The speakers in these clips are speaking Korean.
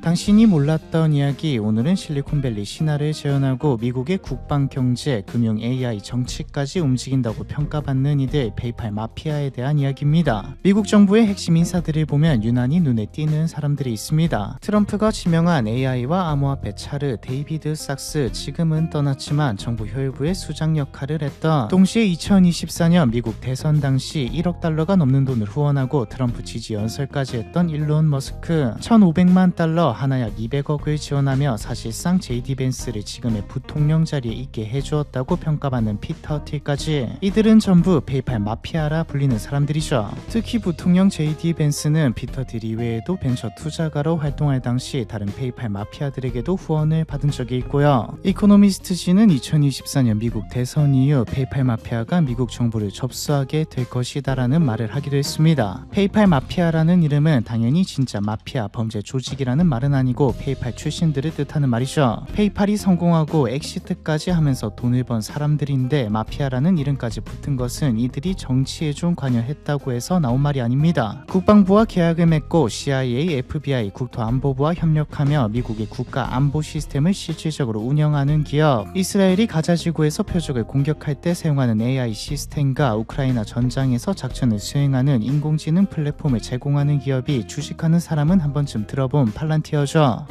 당신이 몰랐던 이야기. 오늘은 실리콘밸리 신화를 재현하고 미국의 국방, 경제, 금융, AI, 정치까지 움직인다고 평가받는 이들 페이팔 마피아에 대한 이야기입니다. 미국 정부의 핵심 인사들을 보면 유난히 눈에 띄는 사람들이 있습니다. 트럼프가 지명한 AI와 암호화폐 차르, 데이비드 삭스, 지금은 떠났지만 정부 혈부의 수장 역할을 했던, 동시에 2024년 미국 대선 당시 1억 달러가 넘는 돈을 후원하고 트럼프 지지 연설까지 했던 일론 머스크, 1,500만 달러 하나 약 200억을 지원하며 사실상 JD 벤스를 지금의 부통령 자리에 있게 해주었다고 평가받는 피터 틸까지, 이들은 전부 페이팔 마피아라 불리는 사람들이죠. 특히 부통령 JD 벤스는 피터 틸 이외에도 벤처 투자가로 활동할 당시 다른 페이팔 마피아들에게도 후원을 받은 적이 있고요. 이코노미스트지는 2024년 미국 대선 이후 페이팔 마피아가 미국 정부를 접수하게 될 것이다라는 말을 하기도 했습니다. 페이팔 마피아라는 이름은 당연히 진짜 마피아 범죄 조직이라는 말은 아니고 페이팔 출신들을 뜻하는 말이죠. 페이팔이 성공하고 엑시트까지 하면서 돈을 번 사람들인데 마피아라는 이름까지 붙은 것은 이들이 정치에 좀 관여했다고 해서 나온 말이 아닙니다. 국방부와 계약을 맺고 CIA, FBI, 국토안보부와 협력하며 미국의 국가 안보 시스템을 실질적으로 운영하는 기업, 이스라엘이 가자지구에서 표적을 공격할 때 사용하는 AI 시스템과 우크라이나 전장에서 작전을 수행하는 인공지능 플랫폼을 제공하는 기업이 주식하는 사람은 한 번쯤 들어본 팔란티어죠.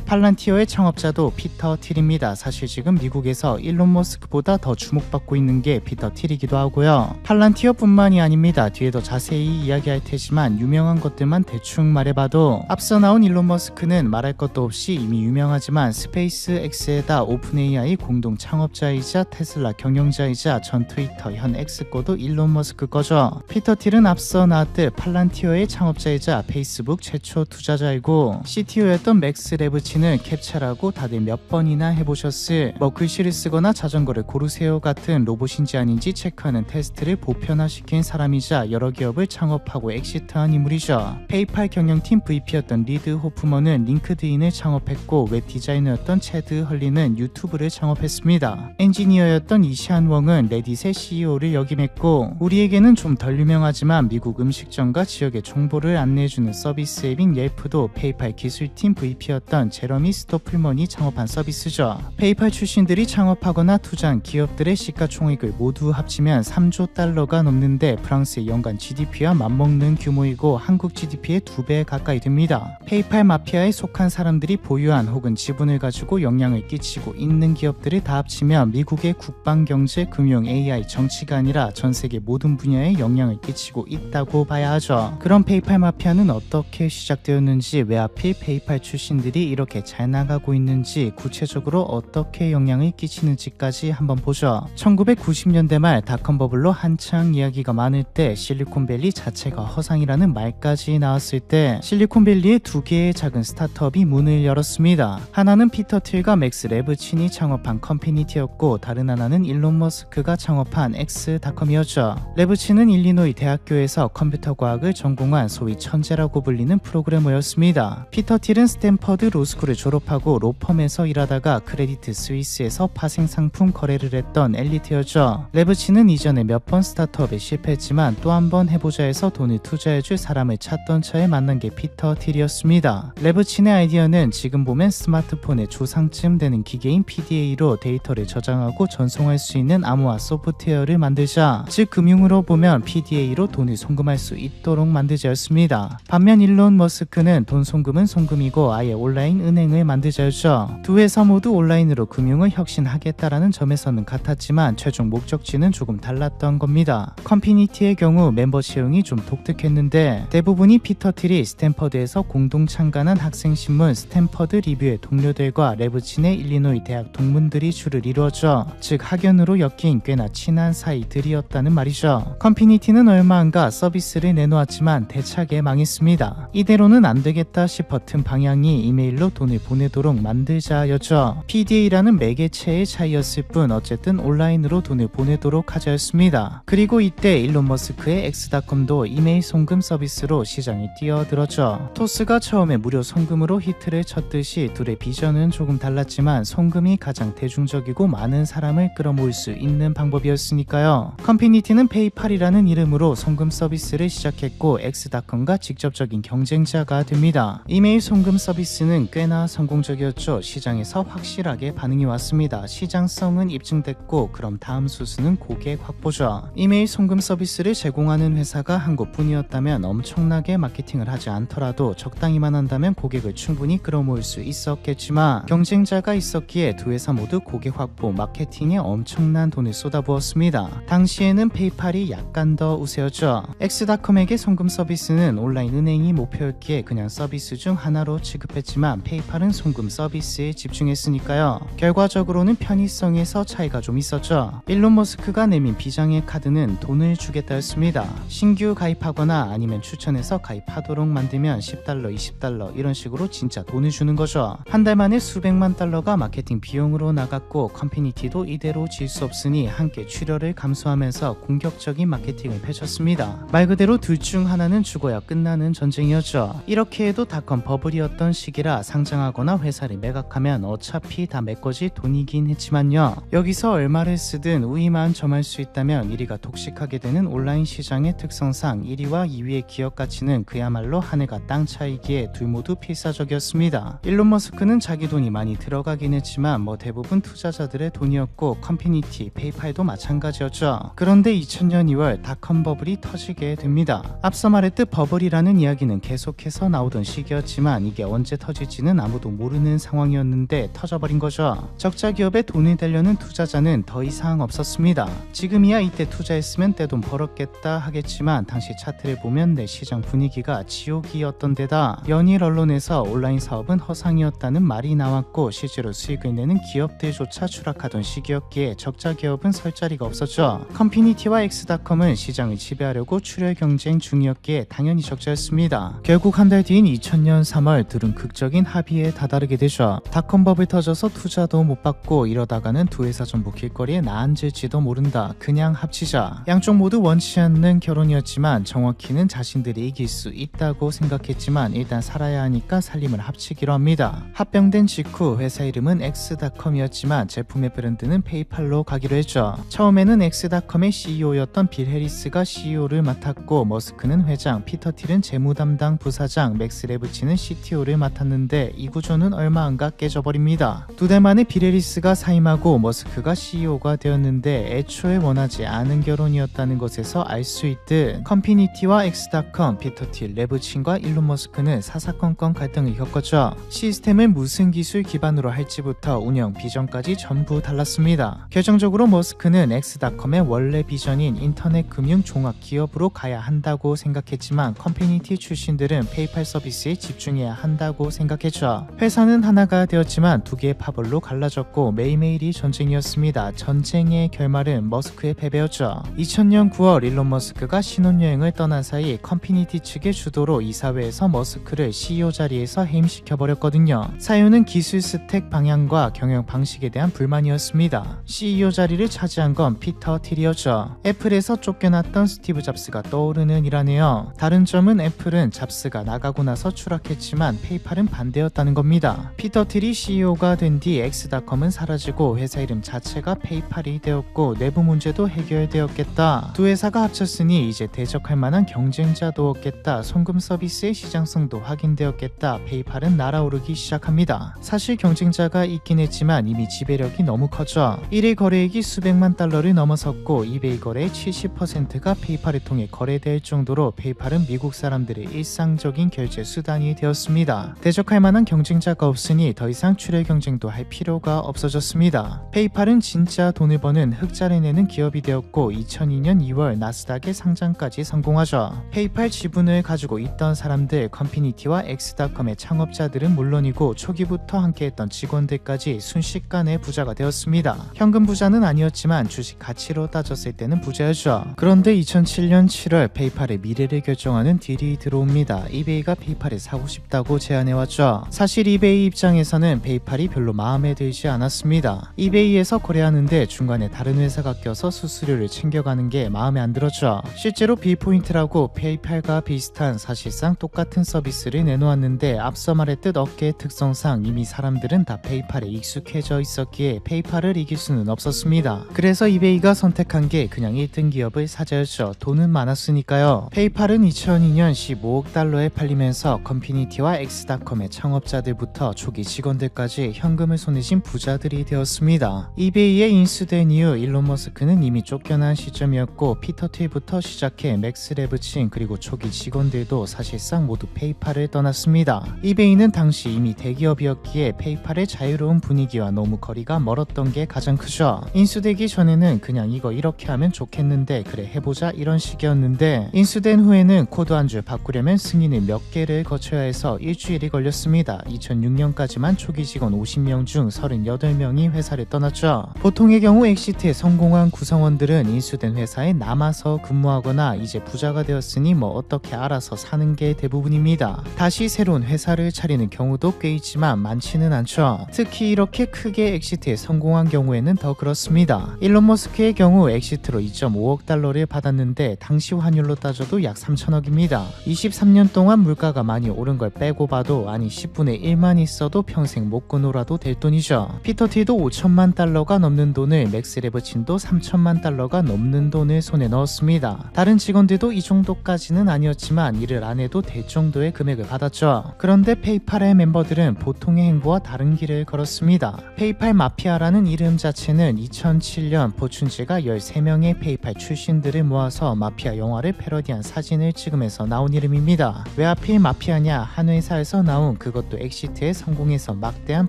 팔란티어의 창업자도 피터 틸입니다. 사실 지금 미국에서 일론 머스크보다 더 주목받고 있는 게 피터 틸이기도 하고요. 팔란티어 뿐만이 아닙니다. 뒤에 더 자세히 이야기할 테지만 유명한 것들만 대충 말해봐도, 앞서 나온 일론 머스크는 말할 것도 없이 이미 유명하지만 스페이스X에다 오픈 AI 공동 창업자이자 테슬라 경영자이자 전 트위터 현 X거도 일론 머스크 거죠. 피터 틸은 앞서 나왔듯 팔란티어의 창업자이자 페이스북 최초 투자자이고 CTO였던 맥스 레브치는 캡처라고 다들 몇 번이나 해보셨을 글씨를 쓰거나 자전거를 고르세요 같은 로봇인지 아닌지 체크하는 테스트를 보편화시킨 사람이자 여러 기업을 창업하고 엑시트한 인물이죠. 페이팔 경영팀 VP였던 리드 호프먼은 링크드인을 창업했고 웹 디자이너였던 체드 헐리는 유튜브를 창업했습니다. 엔지니어였던 이시안 웡은 레딧의 CEO를 역임했고, 우리에게는 좀 덜 유명하지만 미국 음식점과 지역의 정보를 안내해주는 서비스 앱인 옐프도 페이팔 기술팀 VP였던 제러미 스토플먼이 창업한 서비스죠. 페이팔 출신들이 창업하거나 투자한 기업들의 시가총액을 모두 합치면 3조 달러가 넘는데 프랑스의 연간 GDP와 맞먹는 규모이고 한국 GDP의 2배 가까이 됩니다. 페이팔 마피아에 속한 사람들이 보유한 혹은 지분을 가지고 영향을 끼치고 있는 기업들을 다 합치면 미국의 국방, 경제, 금융, AI, 정치가 아니라 전 세계 모든 분야에 영향을 끼치고 있다고 봐야 하죠. 그럼 페이팔 마피아는 어떻게 시작되었는지, 왜 하필 페이팔 출신들이 이렇게 잘 나가고 있는지, 구체적으로 어떻게 영향을 끼치는지까지 한번 보죠. 1990년대 말 닷컴 버블로 한창 이야기가 많을 때, 실리콘밸리 자체가 허상이라는 말까지 나왔을 때 실리콘밸리의 두 개의 작은 스타트업이 문을 열었습니다. 하나는 피터 틸과 맥스 레브친이 창업한 컴피니티였고 다른 하나는 일론 머스크가 창업한 X닷컴이었죠. 레브친은 일리노이 대학교에서 컴퓨터 과학을 전공한 소위 천재라고 불리는 프로그래머였습니다. 피터 틸은 스탠퍼드 로스쿨을 졸업하고 로펌에서 일하다가 크레디트 스위스에서 파생 상품 거래를 했던 엘리트였죠. 레브친은 이전에 몇 번 스타트업에 실패했지만 또 한 번 해보자 해서 돈을 투자해줄 사람을 찾던 차에 만난 게 피터 틸이었습니다. 레브친의 아이디어는 지금 보면 스마트폰의 조상쯤 되는 기계인 PDA로 데이터를 저장하고 전송할 수 있는 암호화 소프트웨어를 만들자, 즉 금융으로 보면 PDA로 돈을 송금할 수 있도록 만들자였습니다. 반면 일론 머스크는 돈 송금은 송금이고 아예 온라인 은행을 만들자였죠. 두 회사 모두 온라인으로 금융을 혁신하겠다라는 점에서는 같았지만 최종 목적지는 조금 달랐던 겁니다. 컴피니티의 경우 멤버 채용이 좀 독특했는데 대부분이 피터 틸이 스탠퍼드에서 공동 창간한 학생신문 스탠퍼드 리뷰의 동료들과 레브친의 일리노이 대학 동문들이 주를 이루었죠. 즉 학연으로 엮인 꽤나 친한 사이들이었다는 말이죠. 컴피니티는 얼마 안가 서비스를 내놓았지만 대차게 망했습니다. 이대로는 안 되겠다 싶었던 방향이 이메일로 돈을 보내도록 만들자였죠. PDA라는 매개체의 차이였을 뿐 어쨌든 온라인으로 돈을 보내도록 하자였습니다. 그리고 이때 일론 머스크의 X닷컴도 이메일 송금 서비스로 시장에 뛰어들었죠. 토스가 처음에 무료 송금으로 히트를 쳤듯이 둘의 비전은 조금 달랐지만 송금이 가장 대중적이고 많은 사람을 끌어모을 수 있는 방법이었으니까요. 컴피니티는 페이팔이라는 이름으로 송금 서비스를 시작했고 X닷컴과 직접적인 경쟁자가 됩니다. 이메일 송금 서비스 서비스는 꽤나 성공적이었죠. 시장에서 확실하게 반응이 왔습니다. 시장성은 입증됐고 그럼 다음 수순은 고객 확보죠. 이메일 송금 서비스를 제공하는 회사가 한 곳뿐이었다면 엄청나게 마케팅을 하지 않더라도 적당히만 한다면 고객을 충분히 끌어모을 수 있었겠지만 경쟁자가 있었기에 두 회사 모두 고객 확보, 마케팅에 엄청난 돈을 쏟아부었습니다. 당시에는 페이팔이 약간 더 우세였죠. 엑스닷컴에게 송금 서비스는 온라인 은행이 목표였기에 그냥 서비스 중 하나로 취급했지만 페이팔은 송금 서비스에 집중했으니까요. 결과적으로는 편의성에서 차이가 좀 있었죠. 일론 머스크가 내민 비장의 카드는 돈을 주겠다였습니다. 신규 가입하거나 아니면 추천해서 가입하도록 만들면 $10, $20 이런 식으로 진짜 돈을 주는 거죠. 한 달 만에 수백만 달러가 마케팅 비용으로 나갔고 커뮤니티도 이대로 질 수 없으니 함께 출혈을 감수하면서 공격적인 마케팅을 펼쳤습니다. 말 그대로 둘 중 하나는 죽어야 끝나는 전쟁이었죠. 이렇게 해도 닷컴 버블이었던 시기라 상장하거나 회사를 매각하면 어차피 다 메꿔질 돈이긴 했지만요. 여기서 얼마를 쓰든 우위만 점할 수 있다면 1위가 독식하게 되는 온라인 시장의 특성상 1위와 2위의 기업 가치는 그야말로 하늘과 땅 차이기에 둘 모두 필사적이었습니다. 일론 머스크는 자기 돈이 많이 들어가긴 했지만 대부분 투자자들의 돈이었고 커뮤니티, 페이팔도 마찬가지였죠. 그런데 2000년 2월 닷컴 버블이 터지게 됩니다. 앞서 말했듯 버블이라는 이야기는 계속해서 나오던 시기였지만 이게 언제 터질지는 아무도 모르는 상황이었는데 터져버린 거죠. 적자 기업에 돈을 대려는 투자자는 더 이상 없었습니다. 지금이야 이때 투자했으면 떼돈 벌었겠다 하겠지만 당시 차트를 보면 내 시장 분위기가 지옥이었던 데다 연일 언론에서 온라인 사업은 허상이었다는 말이 나왔고 실제로 수익을 내는 기업들조차 추락하던 시기였기에 적자 기업은 설 자리가 없었죠. 커뮤니티와 엑스닷컴은 시장을 지배하려고 출혈 경쟁 중이었기에 당연히 적자였습니다. 결국 한 달 뒤인 2000년 3월 둘은 극적인 합의에 다다르게 되죠. 닷컴 버블 터져서 투자도 못 받고 이러다가는 두 회사 전부 길거리에 나앉을지도 모른다. 그냥 합치자. 양쪽 모두 원치 않는 결혼이었지만 정확히는 자신들이 이길 수 있다고 생각했지만 일단 살아야 하니까 살림을 합치기로 합니다. 합병된 직후 회사 이름은 엑스닷컴이었지만 제품의 브랜드는 페이팔로 가기로 했죠. 처음에는 엑스닷컴의 CEO였던 빌 해리스가 CEO를 맡았고 머스크는 회장, 피터 틸은 재무 담당 부사장, 맥스 레브치는 CTO를 맡았는데 이 구조는 얼마 안 가 깨져버립니다. 두 달 만에 빌 해리스가 사임하고 머스크가 CEO가 되었는데 애초에 원하지 않은 결혼이었다는 것에서 알 수 있듯 커뮤니티와 엑스닷컴, 피터 틸, 레브친과 일론 머스크는 사사건건 갈등을 겪었죠. 시스템을 무슨 기술 기반으로 할지부터 운영 비전까지 전부 달랐습니다. 결정적으로 머스크는 엑스닷컴의 원래 비전인 인터넷 금융 종합 기업으로 가야 한다고 생각했지만 커뮤니티 출신들은 페이팔 서비스에 집중해야 한다고 생각했죠. 회사는 하나가 되었지만 두 개의 파벌로 갈라졌고 매일매일이 전쟁이었습니다. 전쟁의 결말은 머스크의 패배였죠. 2000년 9월 일론 머스크가 신혼여행을 떠난 사이 커뮤니티 측의 주도로 이사회에서 머스크를 CEO 자리에서 해임시켜버렸거든요. 사유는 기술 스택 방향과 경영 방식에 대한 불만이었습니다. CEO 자리를 차지한 건 피터 틸이었죠. 애플에서 쫓겨났던 스티브 잡스가 떠오르는 일하네요. 다른 점은 애플은 잡스가 나가고 나서 추락했지만 페이팔은 반대였다는 겁니다. 피터 틸이 CEO가 된 뒤 엑스닷컴은 사라지고 회사 이름 자체가 페이팔이 되었고 내부 문제도 해결되었겠다. 두 회사가 합쳤으니 이제 대적할 만한 경쟁자도 없겠다. 송금 서비스의 시장성도 확인되었겠다. 페이팔은 날아오르기 시작합니다. 사실 경쟁자가 있긴 했지만 이미 지배력이 너무 컸죠. 1일 거래액이 수백만 달러를 넘어섰고 이베이 거래의 70%가 페이팔을 통해 거래될 정도로 페이팔은 미국 사람들의 일상적인 결제 수단이 되었습니다. 대적할 만한 경쟁자가 없으니 더 이상 출혈 경쟁도 할 필요가 없어졌습니다. 페이팔은 진짜 돈을 버는 흑자를 내는 기업이 되었고 2002년 2월 나스닥의 상장까지 성공하죠. 페이팔 지분을 가지고 있던 사람들, 커뮤니티와 엑스닷컴의 창업자들은 물론이고 초기부터 함께했던 직원들까지 순식간에 부자가 되었습니다. 현금 부자는 아니었지만 주식 가치로 따졌을 때는 부자였죠. 그런데 2007년 7월 페이팔의 미래를 결정하는 딜이 들어옵니다. 이베이가 페이팔을 사고 싶다고 제안해왔죠. 사실 이베이 입장에서는 페이팔이 별로 마음에 들지 않았습니다. 이베이에서 거래하는데 중간에 다른 회사가 껴서 수수료를 챙겨가는 게 마음에 안 들었죠. 실제로 비포인트라고 페이팔과 비슷한 사실상 똑같은 서비스를 내놓았는데 앞서 말했듯 업계의 특성상 이미 사람들은 다 페이팔에 익숙해져 있었기에 페이팔을 이길 수는 없었습니다. 그래서 이베이가 선택한 게 그냥 1등 기업을 사자였죠. 돈은 많았으니까요. 페이팔은 2002년 15억 달러에 팔리면서 커뮤니티와 엑스 XS닷컴의 창업자들부터 초기 직원들까지 현금을 손에 쥔 부자들이 되었습니다. 이베이에 인수된 이후 일론 머스크는 이미 쫓겨난 시점이었고 피터 틸부터 시작해 맥스 레브친 그리고 초기 직원들도 사실상 모두 페이팔을 떠났습니다. 이베이는 당시 이미 대기업이었기에 페이팔의 자유로운 분위기와 너무 거리가 멀었던 게 가장 크죠. 인수되기 전에는 그냥 이거 이렇게 하면 좋겠는데 그래 해보자 이런 식이었는데 인수된 후에는 코드 한 줄 바꾸려면 승인을 몇 개를 거쳐야 해서 일주일이 걸렸습니다. 2006년까지만 초기 직원 50명 중 38명이 회사를 떠났죠. 보통의 경우 엑시트에 성공한 구성원들은 인수된 회사에 남아서 근무하거나 이제 부자가 되었으니 뭐 어떻게 알아서 사는 게 대부분입니다. 다시 새로운 회사를 차리는 경우도 꽤 있지만 많지는 않죠. 특히 이렇게 크게 엑시트에 성공한 경우에는 더 그렇습니다. 일론 머스크의 경우 엑시트로 2.5억 달러를 받았는데 당시 환율로 따져도 약 3천억입니다. 23년 동안 물가가 많이 오른 걸 빼고 봐도 아니 10분의 1만 있어도 평생 먹고 놀아도 될 돈이죠. 피터 틸도 5천만 달러가 넘는 돈을, 맥스 레브친도 3천만 달러가 넘는 돈을 손에 넣었습니다. 다른 직원들도 이 정도까지는 아니었지만 일을 안 해도 될 정도의 금액을 받았죠. 그런데 페이팔의 멤버들은 보통의 행보와 다른 길을 걸었습니다. 페이팔 마피아라는 이름 자체는 2007년 포춘지가 13명의 페이팔 출신들을 모아서 마피아 영화를 패러디한 사진을 찍으면서 나온 이름입니다. 왜 하필 마피아냐? 한 회사에서 나온 그것도 엑시트에 성공해서 막대한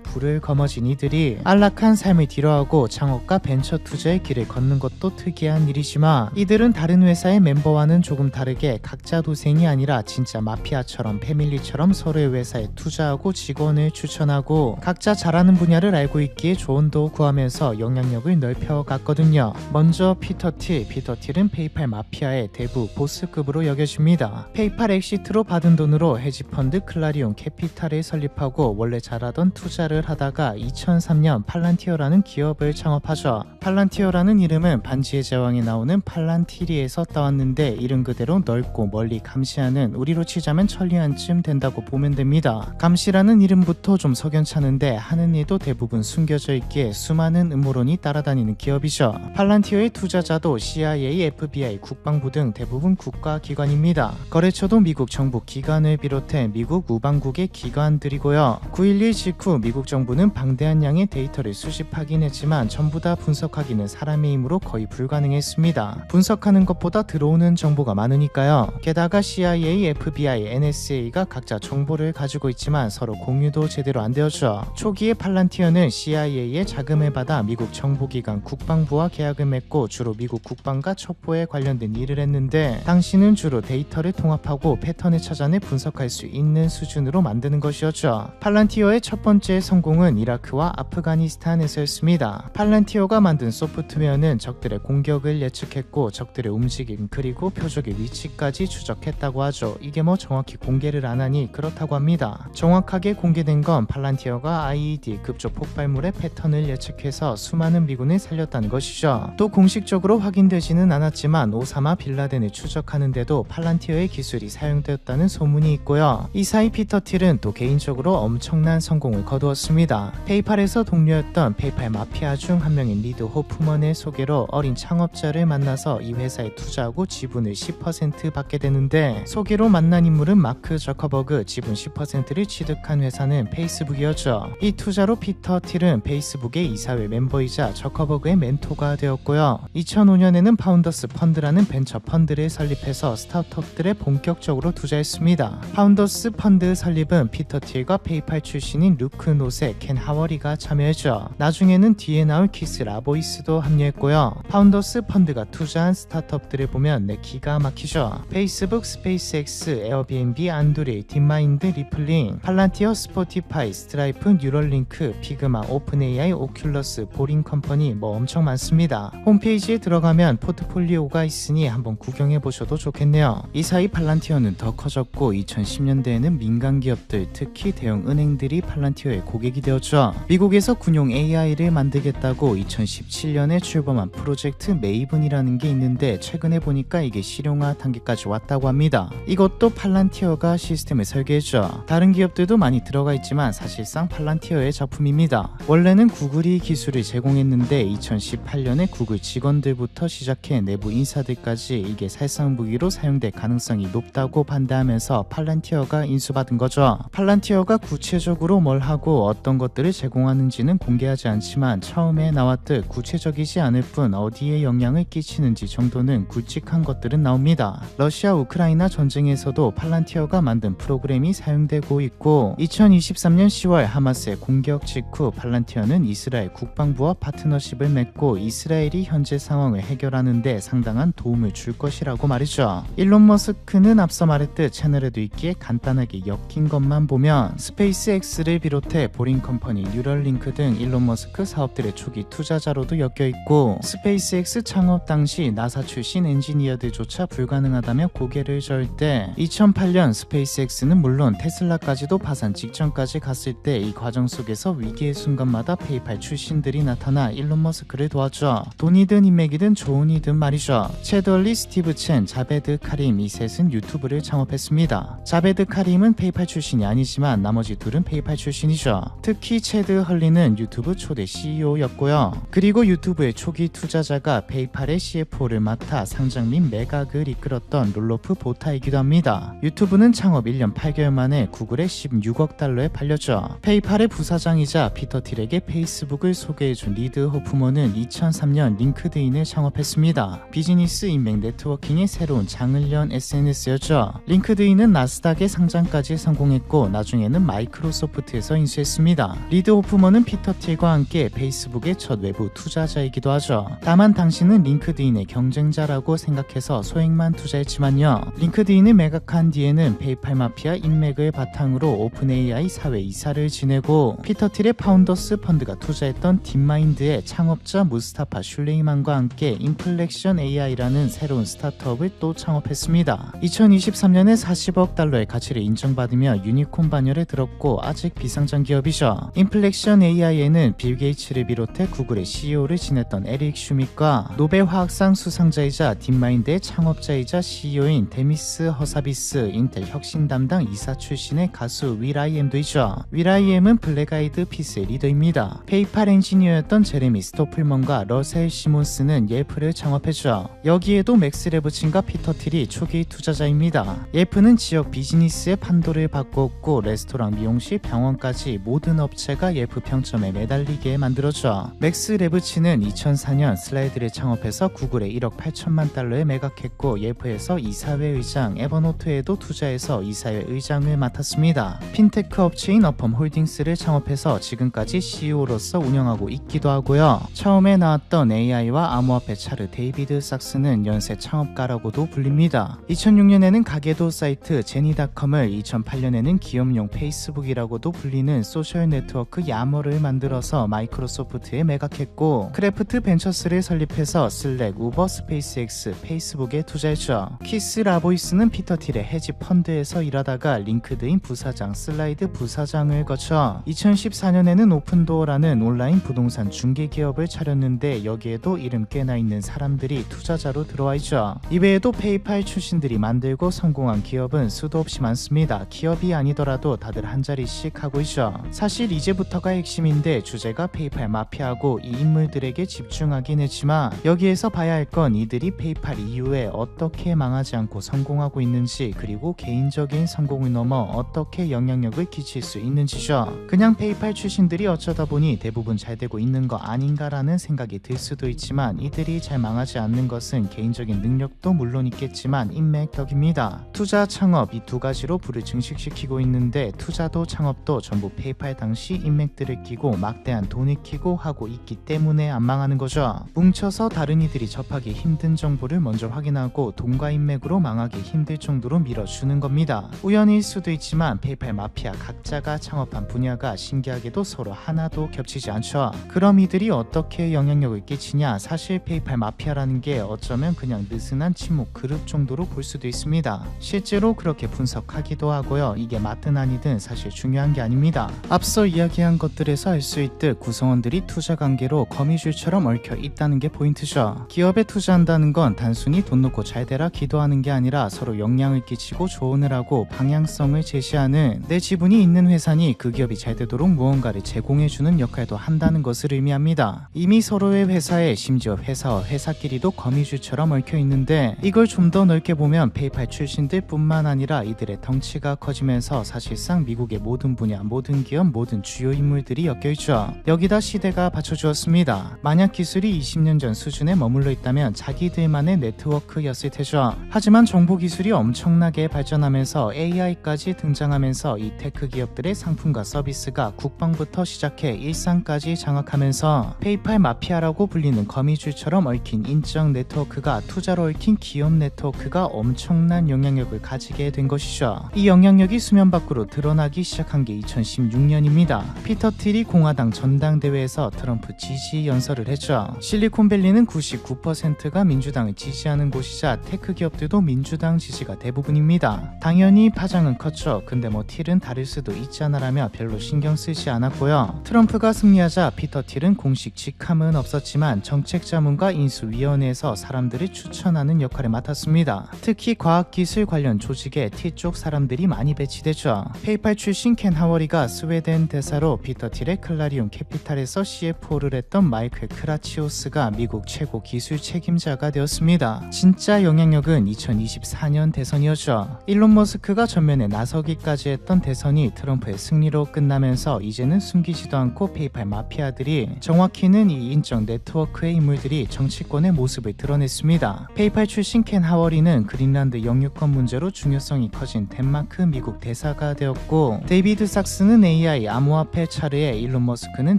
부를 거머쥔 이들이 안락한 삶을 뒤로하고 창업과 벤처 투자의 길을 걷는 것도 특이한 일이지만 이들은 다른 회사의 멤버와는 조금 다르게 각자 도생이 아니라 진짜 마피아처럼 패밀리처럼 서로의 회사에 투자하고 직원을 추천하고 각자 잘하는 분야를 알고 있기에 조언도 구하면서 영향력을 넓혀갔거든요. 먼저 피터 틸은 페이팔 마피아의 대부 보스급으로 여겨집니다. 페이팔 엑시트로 받은 돈으로 헤지펀드 클라리온 캐피탈을 설립하고 원래 잘하던 투자를 하다가 2003년 팔란티어라는 기업을 창업하죠. 팔란티어라는 이름은 반지의 제왕에 나오는 팔란티리에서 따왔는데 이름 그대로 넓고 멀리 감시하는, 우리로 치자면 천리안쯤 된다고 보면 됩니다. 감시라는 이름부터 좀 석연찮은데 하는 일도 대부분 숨겨져 있기에 수많은 음모론이 따라다니는 기업이죠. 팔란티어의 투자자도 CIA, FBI, 국방부 등 대부분 국가기관입니다. 거래처도 미국 정부 기관을 비롯해 미국 우방국의 기관들이고요. 9.11 직후 미국 정부는 방대한 양의 데이터를 수집하긴 했지만 전부 다 분석하기는 사람의 힘으로 거의 불가능했습니다. 분석하는 것보다 들어오는 정보가 많으니까요. 게다가 CIA, FBI, NSA가 각자 정보를 가지고 있지만 서로 공유도 제대로 안 되었죠. 초기에 팔란티어는 CIA의 자금을 받아 미국 정보기관 국방부와 계약을 맺고 주로 미국 국방과 첩보에 관련된 일을 했는데 당시는 주로 데이터를 통합하고 패턴을 찾아내 분석할 수 있는 수준으로 만드는 것이었죠. 팔란티어의 첫 번째 성공은 이라크와 아프가니스탄에서였습니다. 팔란티어가 만든 소프트웨어는 적들의 공격을 예측했고 적들의 움직임 그리고 표적의 위치까지 추적했다고 하죠. 이게 뭐 정확히 공개를 안 하니 그렇다고 합니다. 정확하게 공개된 건 팔란티어가 IED 급조 폭발물의 패턴을 예측해서 수많은 미군을 살렸다는 것이죠. 또 공식적으로 확인되지는 않았지만 오사마 빌라덴을 추적하는데도 팔란티어의 기술이 사용되었다는 소문이 있고요. 이 사이 피터 틸은 또 개인적으로 엄청난 성공을 거두었습니다. 페이팔에서 동료였던 페이팔 마피아 중 한 명인 리드 호프먼의 소개로 어린 창업자를 만나서 이 회사에 투자하고 지분을 10% 받게 되는데 소개로 만난 인물은 마크 저커버그, 지분 10%를 취득한 회사는 페이스북이었죠. 이 투자로 피터 틸은 페이스북의 이사회 멤버이자 저커버그의 멘토가 되었고요. 2005년에는 파운더스 펀드라는 벤처 펀드를 설립해서 스타트업들에 본격적으로 투자했습니다. 파운더스 펀드 설립은 피터 틸과 페이팔 출신인 루크 노세, 켄 하워리가 참여했죠. 나중에는 뒤에 나올 키스 라보이스도 합류했고요. 파운더스 펀드가 투자한 스타트업들을 보면 기가 막히죠. 페이스북, 스페이스X, 에어비앤비, 안두리, 딥마인드, 리플링, 팔란티어, 스포티파이, 스트라이프, 뉴럴링크, 피그마, 오픈AI, 오큘러스, 보링컴퍼니 뭐 엄청 많습니다. 홈페이지에 들어가면 포트폴리오가 있으니 한번 구경해보셔도 좋겠네요. 이 사이 팔란티어는 더 커졌고 2010년대에는 민간 기업들, 특히 대형 은행들이 팔란티어의 고객이 되었죠. 미국에서 군용 AI를 만들겠다고 2017년에 출범한 프로젝트 메이븐이라는 게 있는데 최근에 보니까 이게 실용화 단계까지 왔다고 합니다. 이것도 팔란티어가 시스템을 설계했죠. 다른 기업들도 많이 들어가 있지만 사실상 팔란티어의 작품입니다. 원래는 구글이 기술을 제공했는데 2018년에 구글 직원들부터 시작해 내부 인사들까지 이게 살상 무기로 사용될 가능성이 높다고 반대하면서 팔란티어가 인수받은 거죠. 거죠. 팔란티어가 구체적으로 뭘 하고 어떤 것들을 제공하는지는 공개하지 않지만 처음에 나왔듯 구체적이지 않을 뿐 어디에 영향을 끼치는지 정도는 굵직한 것들은 나옵니다. 러시아 우크라이나 전쟁에서도 팔란티어가 만든 프로그램이 사용되고 있고 2023년 10월 하마스의 공격 직후 팔란티어는 이스라엘 국방부와 파트너십을 맺고 이스라엘이 현재 상황을 해결하는 데 상당한 도움을 줄 것이라고 말이죠. 일론 머스크는 앞서 말했듯 채널에도 있기에 간단하게 엮인 것만 보면 스페이스X를 비롯해 보링 컴퍼니, 뉴럴링크 등 일론 머스크 사업들의 초기 투자자로도 엮여있고 스페이스X 창업 당시 나사 출신 엔지니어들조차 불가능하다며 고개를 저을 때 2008년 스페이스X는 물론 테슬라까지도 파산 직전까지 갔을 때 이 과정 속에서 위기의 순간마다 페이팔 출신들이 나타나 일론 머스크를 도왔죠. 돈이든 인맥이든 조언이든 말이죠. 채덜리, 스티브 첸, 자베드 카림 이 셋은 유튜브를 창업했습니다. 자베드 카림은 페이팔 출신이 아니지만 나머지 둘은 페이팔 출신이죠. 특히 채드 헐리는 유튜브 초대 CEO였고요. 그리고 유튜브의 초기 투자자가 페이팔의 CFO를 맡아 상장 및 매각을 이끌었던 롤로프 보타이기도 합니다. 유튜브는 창업 1년 8개월 만에 구글에 16억 달러에 팔렸죠. 페이팔의 부사장이자 피터 틸에게 페이스북을 소개해준 리드 호프먼은 2003년 링크드인을 창업했습니다. 비즈니스 인맥 네트워킹의 새로운 장을 연 SNS였죠. 링크드인은 나스닥에 상장까지 성공했고 나중에는 마이크로소프트에서 인수했습니다. 리드 호프먼은 피터 틸과 함께 페이스북의 첫 외부 투자자이기도 하죠. 다만 당신은 링크드인의 경쟁자라고 생각해서 소액만 투자했지만요. 링크드인을 매각한 뒤에는 페이팔 마피아 인맥을 바탕으로 오픈 AI 사회 이사를 지내고 피터 틸의 파운더스 펀드가 투자했던 딥마인드의 창업자 무스타파 슐레이만과 함께 인플렉션 AI라는 새로운 스타트업을 또 창업했습니다. 2023년에 40억 달러의 가치를 인정받으며 유니콘 반열에 들었고 아직 비상장 기업이죠. 인플렉션 AI에는 빌 게이츠를 비롯해 구글의 CEO를 지냈던 에릭 슈밋과 노벨 화학상 수상자이자 딥마인드의 창업자이자 CEO인 데미스 허사비스, 인텔 혁신 담당 이사 출신의 가수 윌.i.am도 있죠. 윌.i.am은 블랙 아이드 피스의 리더입니다. 페이팔 엔지니어였던 제레미 스토플먼과 러셀 시몬스는 옐프를 창업했죠. 여기에도 맥스 레브친과 피터 틸이 초기 투자자입니다. 옐프는 지역 비즈니스의 판도를 바꿨고 레스토랑, 미용실, 병원까지 모든 업체가 옐프 평점에 매달리게 만들었죠. 맥스 레브친은 2004년 슬라이드를 창업해서 구글에 1억 8천만 달러에 매각했고 옐프에서 이사회 의장, 에버노트에도 투자해서 이사회 의장을 맡았습니다. 핀테크 업체인 어펌 홀딩스를 창업해서 지금까지 CEO로서 운영하고 있기도 하고요. 처음에 나왔던 AI와 암호화폐 차르 데이비드 sak스는 연쇄 창업가라고도 불립니다. 2006년에는 가계도 사이트 제니닷컴을, 2008년에는 기업용 페이스북이라고도 불리는 소셜 네트워크 야머를 만들어서 마이크로소프트에 매각했고 크래프트 벤처스를 설립해서 슬랙, 우버, 스페이스X, 페이스북에 투자했죠. 키스 라보이스는 피터 틸의 헤지 펀드에서 일하다가 링크드인 부사장, 슬라이드 부사장을 거쳐 2014년에는 오픈도어라는 온라인 부동산 중개 기업을 차렸는데 여기에도 이름 꽤나 있는 사람들이 투자자로 들어와 있죠. 이외에도 페이팔 출신들이 만들고 성공한 기업은 수도 없이 많습니다. 기업이 아니더라도 다들 한 자리씩 하고 있죠. 사실 이제부터가 핵심인데 주제가 페이팔 마피아고 이 인물들에게 집중하긴 했지만 여기에서 봐야 할 건 이들이 페이팔 이후에 어떻게 망하지 않고 성공하고 있는지, 그리고 개인적인 성공을 넘어 어떻게 영향력을 끼칠 수 있는지죠. 그냥 페이팔 출신들이 어쩌다 보니 대부분 잘 되고 있는 거 아닌가라는 생각이 들 수도 있지만 이들이 잘 망하지 않는 것은 개인적인 능력도 물론 있겠지만 인맥 덕입니다. 투자, 창업 이 두 가지로 불을 증식시키고 있는데 투자도 창업도 전부 페이팔 당시 인맥들을 끼고 막대한 돈을 끼고 하고 있기 때문에 안 망하는 거죠. 뭉쳐서 다른 이들이 접하기 힘든 정보를 먼저 확인하고 돈과 인맥으로 망하기 힘들 정도로 밀어주는 겁니다. 우연일 수도 있지만 페이팔 마피아 각자가 창업한 분야가 신기하게도 서로 하나도 겹치지 않죠. 그럼 이들이 어떻게 영향력을 끼치냐? 사실 페이팔 마피아라는 게 어쩌면 그냥 느슨한 친목 그룹 정도로 볼 수도 있습니다. 실제로 그렇게 분석하기도 하고요. 이게 맞든 아니든 사실 중요한 게 아닙니다. 앞서 이야기한 것들에서 알 수 있듯 구성원들이 투자 관계로 거미줄처럼 얽혀 있다는 게 포인트죠. 기업에 투자한다는 건 단순히 돈 놓고 잘 되라 기도하는 게 아니라 서로 영향을 끼치고 조언을 하고 방향성을 제시하는, 내 지분이 있는 회사니 그 기업이 잘 되도록 무언가를 제공해주는 역할도 한다는 것을 의미합니다. 이미 서로의 회사에, 심지어 회사와 회사끼리도 거미줄처럼 얽혀 있는데 이걸 좀 더 넓게 보면 페이팔 출신들 뿐만 아니라 이들의 덩치가 커진 커지면서 사실상 미국의 모든 분야, 모든 기업, 모든 주요 인물들이 엮여있죠. 여기다 시대가 받쳐주었습니다. 만약 기술이 20년 전 수준에 머물러 있다면 자기들만의 네트워크였을 테죠. 하지만 정보기술이 엄청나게 발전하면서 AI까지 등장하면서 이 테크 기업들의 상품과 서비스가 국방부터 시작해 일상까지 장악하면서 페이팔 마피아라고 불리는 거미줄처럼 얽힌 인적 네트워크가 투자로 얽힌 기업 네트워크가 엄청난 영향력을 가지게 된 것이죠. 이 영향력이 수면 밖으로 드러나기 시작한 게 2016년입니다. 피터 틸이 공화당 전당대회에서 트럼프 지지 연설을 했죠. 실리콘밸리는 99%가 민주당을 지지하는 곳이자 테크 기업들도 민주당 지지가 대부분입니다. 당연히 파장은 컸죠. 근데 뭐 틸은 다를 수도 있잖아라며 별로 신경 쓰지 않았고요. 트럼프가 승리하자 피터 틸은 공식 직함은 없었지만 정책자문과 인수위원회에서 사람들을 추천하는 역할을 맡았습니다. 특히 과학기술 관련 조직에 틸 쪽 사람들이 많이 배치됐죠. 페이팔 출신 켄 하워리가 스웨덴 대사로 피터 틸의 클라리온 캐피탈에서 CFO를 했던 마이클 크라치오스가 미국 최고 기술 책임자가 되었습니다. 진짜 영향력은 2024년 대선이었죠. 일론 머스크가 전면에 나서기까지 했던 대선이 트럼프의 승리로 끝나면서 이제는 숨기지도 않고 페이팔 마피아들이, 정확히는 이 인적 네트워크의 인물들이 정치권의 모습을 드러냈습니다. 페이팔 출신 켄 하워리는 그린란드 영유권 문제로 중요성이 커진 덴마크 미국 대사가 되었고, 데이비드 sak스는 AI 암호화폐 차르에, 일론 머스크는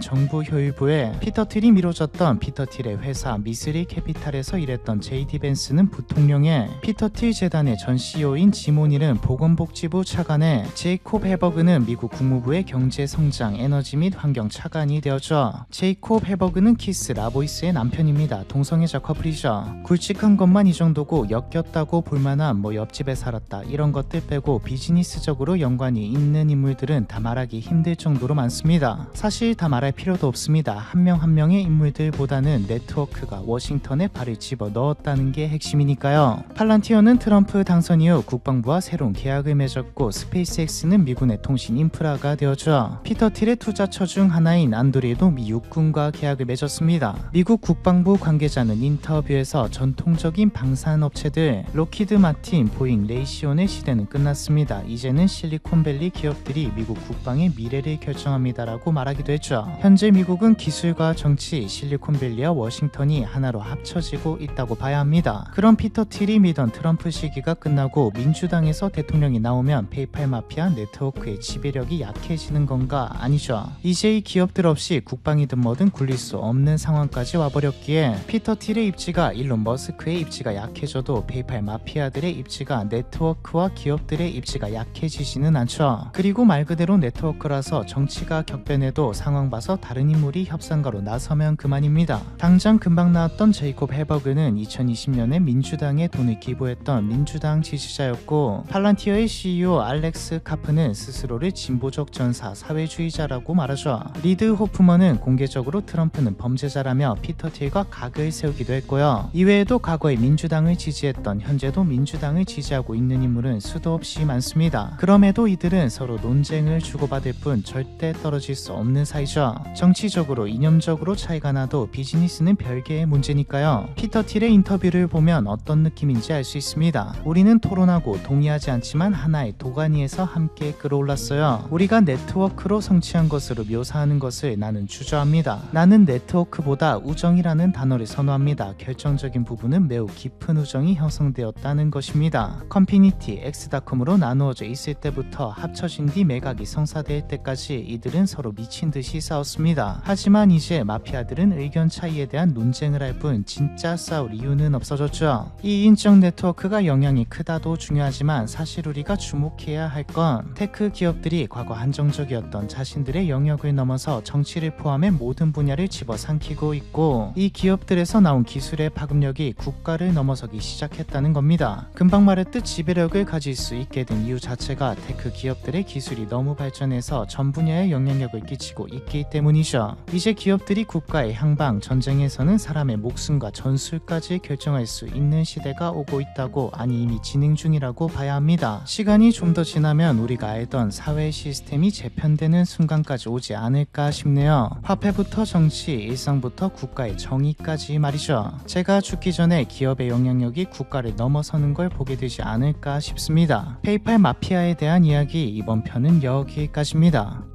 정부 효율부에, 피터 틸이 미뤄졌던 피터 틸의 회사 미스리 캐피탈에서 일했던 JD 벤스는 부통령에, 피터 틸 재단의 전 CEO인 지모닐은 보건복지부 차관에, 제이콥 해버그는 미국 국무부의 경제성장, 에너지 및 환경 차관이 되었죠. 제이콥 해버그는 키스 라보이스의 남편입니다. 동성애자 커플이죠. 굵직한 것만 이 정도고 엮였다고 볼만한 뭐 옆집에 살았다 이런 것들 빼고 비즈니스적으로 연관이 있는 인물들은 다 말하기 힘들 정도로 많습니다. 사실 다 말할 필요도 없습니다. 한 명 한 명의 인물들보다는 네트워크가 워싱턴에 발을 집어 넣었다는 게 핵심이니까요. 팔란티어는 트럼프 당선 이후 국방부와 새로운 계약을 맺었고, 스페이스X는 미군의 통신 인프라가 되었죠. 피터 틸의 투자처 중 하나인 안드리도 미 육군과 계약을 맺었습니다. 미국 국방부 관계자는 인터뷰에서 전통적인 방산업체들 록히드 마틴, 보잉, 레이시온의 시대는 끝났습니다. 이제는 실리콘밸리 기업들이 미국 국방의 미래를 결정합니다라고 말하기도 했죠. 현재 미국은 기술과 정치, 실리콘밸리와 워싱턴이 하나로 합쳐지고 있다고 봐야 합니다. 그럼 피터 틸이 믿던 트럼프 시기가 끝나고 민주당에서 대통령이 나오면 페이팔 마피아 네트워크의 지배력이 약해지는 건가? 아니죠. 이제 이 기업들 없이 국방이든 뭐든 굴릴 수 없는 상황까지 와버렸기에 피터 틸의 입지가 일론 머스크의 입지가 약해져도 페이팔 마피아들의 입지가 네트워크와 기업들의 입지가 약해지지는 않죠. 그리고 말 그대로 네트워크라서 정치가 격변해도 상황 봐서 다른 인물이 협상가로 나서면 그만입니다. 당장 금방 나왔던 제이콥 해버그는 2020년에 민주당에 돈을 기부했던 민주당 지지자였고, 팔란티어의 CEO 알렉스 카프는 스스로를 진보적 전사, 사회주의자라고 말하죠. 리드 호프먼은 공개적으로 트럼프는 범죄자라며 피터 틸과 각을 세우기도 했고요. 이외에도 과거에 민주당을 지지했던, 현재도 민주당을 지지하고 있는 인물은 수도 없이 많습니다. 그럼에도 이들은 서로 논쟁을 주고받을 뿐 절대 떨어질 수 없는 사이죠. 정치적으로, 이념적으로 차이가 나도 비즈니스는 별개의 문제니까요. 피터 틸의 인터뷰를 보면 어떤 느낌인지 알 수 있습니다. 우리는 토론하고 동의하지 않지만 하나의 도가니에서 함께 끌어올랐어요. 우리가 네트워크로 성취한 것으로 묘사하는 것을 나는 주저합니다. 나는 네트워크보다 우정이라는 단어를 선호합니다. 결정적인 부분은 매우 깊은 우정이 형성되었다는 것입니다. 컴피니티, 엑스닷컴으로 나누어져 있을 때부터 합쳐진 뒤 매각이 성사될 때까지 이들은 서로 미친 듯이 싸웠습니다. 하지만 이제 마피아들은 의견 차이에 대한 논쟁을 할 뿐 진짜 싸울 이유는 없어졌죠. 이 인적 네트워크가 영향이 크다도 중요하지만 사실 우리가 주목해야 할 건 테크 기업들이 과거 한정적이었던 자신들의 영역을 넘어서 정치를 포함해 모든 분야를 집어삼키고 있고, 이 기업들에서 나온 기술의 파급력이 국가를 넘어서기 시작했다는 겁니다. 금방 말했듯 지배력을 가질 수 있게 된 이유 자체가 테크 기업들의 기술이 너무 발전해서 전 분야에 영향력을 끼치고 있기 때문이죠. 이제 기업들이 국가의 향방, 전쟁에서는 사람의 목숨과 전술까지 결정할 수 있는 시대가 오고 있다고, 아니 이미 진행 중이라고 봐야 합니다. 시간이 좀 더 지나면 우리가 알던 사회 시스템이 재편되는 순간까지 오지 않을까 싶네요. 화폐부터 정치, 일상부터 국가의 정의까지 말이죠. 제가 죽기 전에 기업의 영향력이 국가를 넘어서는 걸 보게 되지 않을까 싶습니다. 페이팔 마피아 마피아에 대한 이야기 이번 편은 여기까지입니다.